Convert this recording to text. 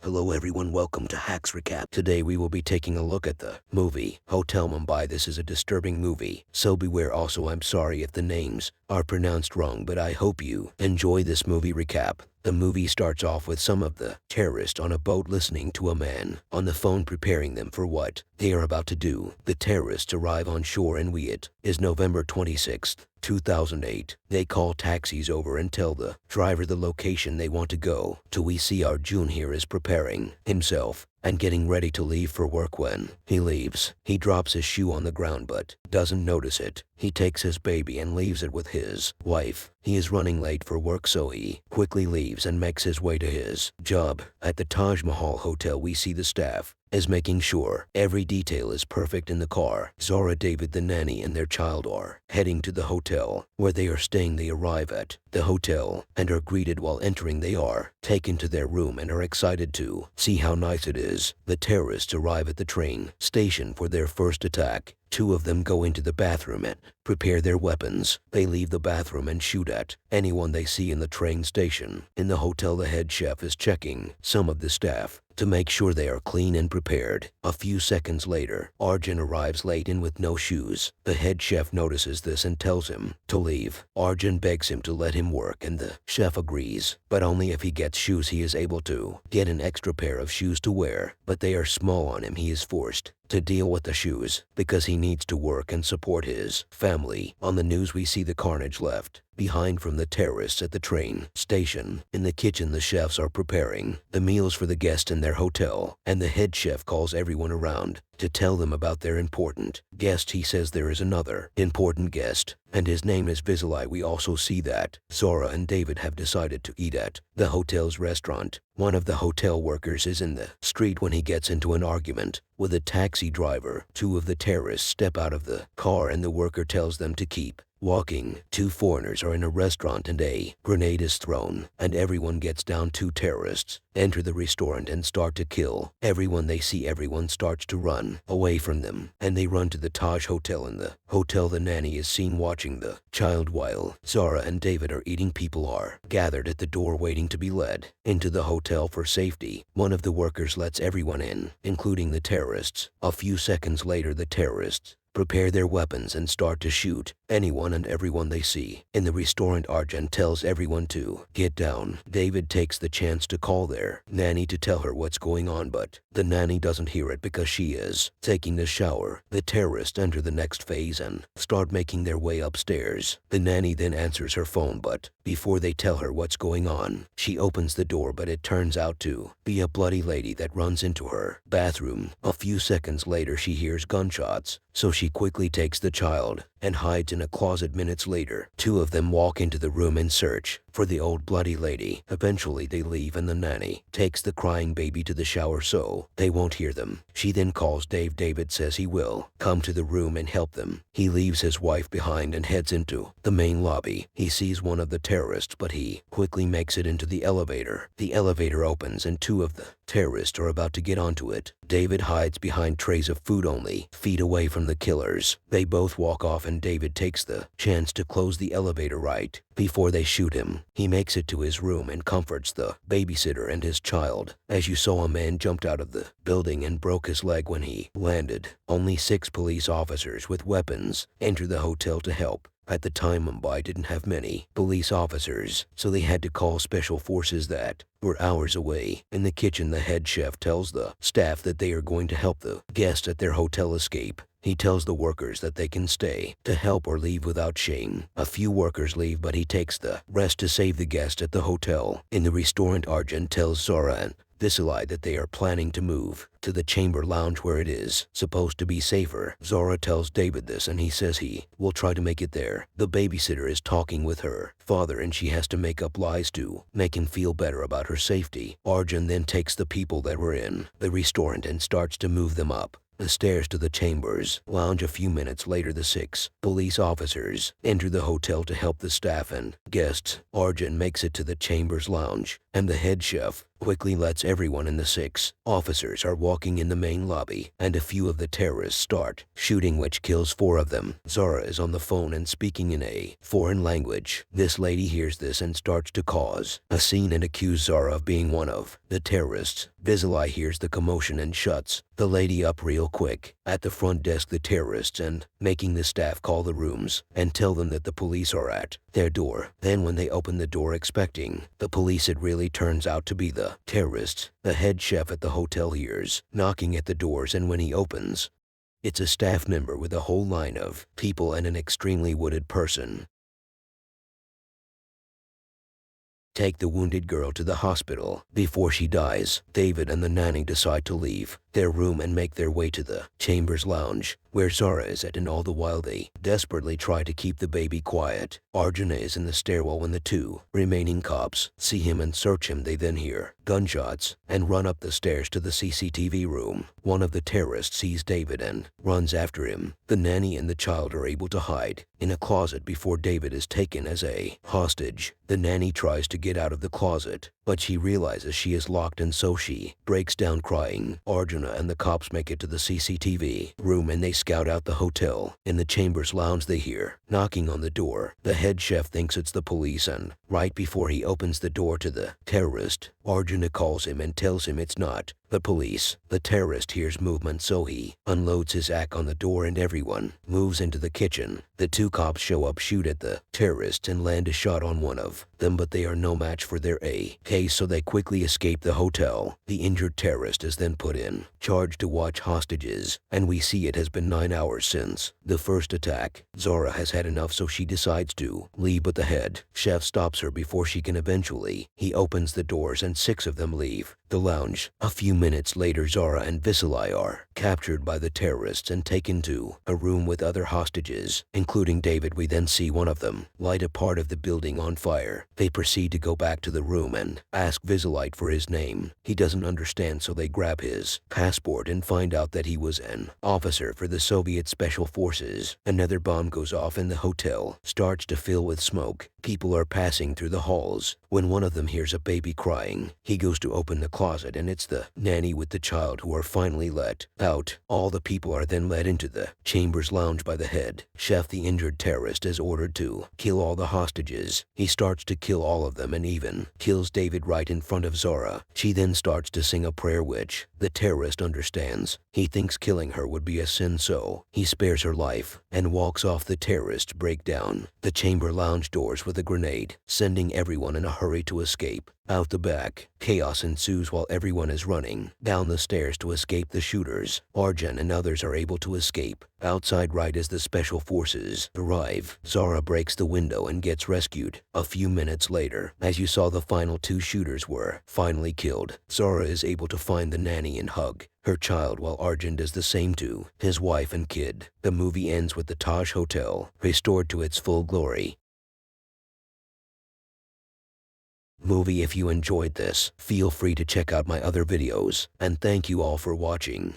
Hello everyone, welcome to Hacks Recap. Today we will be taking a look at the movie Hotel Mumbai. This is a disturbing movie, so beware. Also, I'm sorry if the names are pronounced wrong, but I hope you enjoy this movie recap. The movie starts off with some of the terrorists on a boat listening to a man on the phone preparing them for what they are about to do. The terrorists arrive on shore and it is November 26th, 2008. They call taxis over and tell the driver the location they want to go to. We see our June here is preparing himself and getting ready to leave for work. When he leaves, he drops his shoe on the ground but doesn't notice it. He takes his baby and leaves it with his wife. He is running late for work, so he quickly leaves and makes his way to his job. At the Taj Mahal Hotel, we see the staff is making sure every detail is perfect in the car. Zara, David, the nanny, and their child are heading to the hotel where they are staying. They arrive at the hotel and are greeted. While entering, they are taken to their room and are excited to see how nice it is. The terrorists arrive at the train station for their first attack. Two of them go into the bathroom and prepare their weapons. They leave the bathroom and shoot at anyone they see in the train station. In the hotel, the head chef is checking some of the staff to make sure they are clean and prepared. A few seconds later, Arjun arrives late and with no shoes. The head chef notices this and tells him to leave. Arjun begs him to let him work and the chef agrees, but only if he gets shoes. He is able to get an extra pair of shoes to wear, but they are small on him. He is forced to deal with the shoes because he needs to work and support his family. On the news, we see the carnage left behind from the terrorists at the train station. In the kitchen, the chefs are preparing the meals for the guests in their hotel, and the head chef calls everyone around to tell them about their important guest. He says there is another important guest, and his name is Visalai. We also see that Zora and David have decided to eat at the hotel's restaurant. One of the hotel workers is in the street when he gets into an argument with a taxi driver. Two of the terrorists step out of the car and the worker tells them to keep walking. Two foreigners are in a restaurant and a grenade is thrown, and everyone gets down. Two terrorists enter the restaurant and start to kill everyone they see. Everyone starts to run away from them, and they run to the Taj Hotel. In the hotel, the nanny is seen watching the child while Zara and David are eating. People are gathered at the door waiting to be led into the hotel for safety. One of the workers lets everyone in, including the terrorists. A few seconds later, the terrorists prepare their weapons and start to shoot anyone and everyone they see. In the restaurant, Arjun tells everyone to get down. David takes the chance to call their nanny to tell her what's going on, but the nanny doesn't hear it because she is taking a shower. The terrorists enter the next phase and start making their way upstairs. The nanny then answers her phone, but before they tell her what's going on, she opens the door, but it turns out to be a bloody lady that runs into her bathroom. A few seconds later, she hears gunshots, so she quickly takes the child and hides in a closet. Minutes later, two of them walk into the room and search for the old bloody lady. Eventually they leave and the nanny takes the crying baby to the shower so they won't hear them. She then calls Dave. David says he will come to the room and help them. He leaves his wife behind and heads into the main lobby. He sees one of the terrorists, but he quickly makes it into the elevator. The elevator opens and two of the terrorists are about to get onto it. David hides behind trays of food only feet away from the killers. They both walk off and David takes the chance to close the elevator right before they shoot him. He makes it to his room and comforts the babysitter and his child. As you saw, a man jumped out of the building and broke his leg when he landed. Only 6 police officers with weapons enter the hotel to help. At the time, Mumbai didn't have many police officers, so they had to call special forces that were hours away. In the kitchen, the head chef tells the staff that they are going to help the guests at their hotel escape. He tells the workers that they can stay to help or leave without shame. A few workers leave, but he takes the rest to save the guest at the hotel. In the restaurant, Arjun tells Zora and Visalai that they are planning to move to the chamber lounge where it is supposed to be safer. Zora tells David this and he says he will try to make it there. The babysitter is talking with her father and she has to make up lies to make him feel better about her safety. Arjun then takes the people that were in the restaurant and starts to move them up the stairs to the chambers lounge. A few minutes later, the 6 police officers enter the hotel to help the staff and guests. Arjun makes it to the chambers lounge and the head chef quickly lets everyone in. The 6 officers are walking in the main lobby, and a few of the terrorists start shooting, which kills 4 of them. Zara is on the phone and speaking in a foreign language. This lady hears this and starts to cause a scene and accuse Zara of being one of the terrorists. Visalai hears the commotion and shuts the lady up real quick. At the front desk, the terrorists and making the staff call the rooms and tell them that the police are at their door. Then when they open the door expecting the police, it really turns out to be the terrorists. The head chef at the hotel hears knocking at the doors, and when he opens, it's a staff member with a whole line of people and an extremely wooded person. Take the wounded girl to the hospital. Before she dies, David and the nanny decide to leave their room and make their way to the Chambers Lounge, where Zara is at, and all the while they desperately try to keep the baby quiet. Arjuna is in the stairwell when the 2 remaining cops see him and search him. They then hear gunshots and run up the stairs to the CCTV room. One of the terrorists sees David and runs after him. The nanny and the child are able to hide in a closet before David is taken as a hostage. The nanny tries to get out of the closet, but she realizes she is locked, and so she breaks down crying. Arjuna and the cops make it to the CCTV room and they scout out the hotel. In the Chambers Lounge, they hear knocking on the door. The head chef thinks it's the police, and right before he opens the door to the terrorist, Arjuna calls him and tells him it's not the police. The terrorist hears movement, so he unloads his AK on the door and everyone moves into the kitchen. The 2 cops show up, shoot at the terrorists and land a shot on one of them, but they are no match for their AK, so they quickly escape the hotel. The injured terrorist is then put in charge to watch hostages, and we see it has been 9 hours since the first attack. Zara has had enough, so she decides to leave, but the head chef stops her before she can. Eventually, he opens the doors and 6 of them leave the lounge. A few minutes later, Zara and Visalai are captured by the terrorists and taken to a room with other hostages, including David. We then see one of them light a part of the building on fire. They proceed to go back to the room and ask Visalai for his name. He doesn't understand, so they grab his passport and find out that he was an officer for the Soviet Special Forces. Another bomb goes off and the hotel starts to fill with smoke. People are passing through the halls when one of them hears a baby crying. He goes to open the closet, and it's the nanny with the child who are finally let out. All the people are then led into the Chambers Lounge by the head chef. The injured terrorist is ordered to kill all the hostages. He starts to kill all of them and even kills David right in front of Zara. She then starts to sing a prayer, which the terrorist understands. He thinks killing her would be a sin, so he spares her life and walks off. The terrorists break down the Chamber Lounge doors with a grenade, sending everyone in a hurry to escape. Out the back, chaos ensues while everyone is running down the stairs to escape the shooters. Arjun and others are able to escape outside right as the special forces arrive. Zara breaks the window and gets rescued. A few minutes later, as you saw, the final 2 shooters were finally killed. Zara is able to find the nanny and hug her child, while Arjun does the same to his wife and kid. The movie ends with the Taj Hotel restored to its full glory. Movie. If you enjoyed this, feel free to check out my other videos, and thank you all for watching.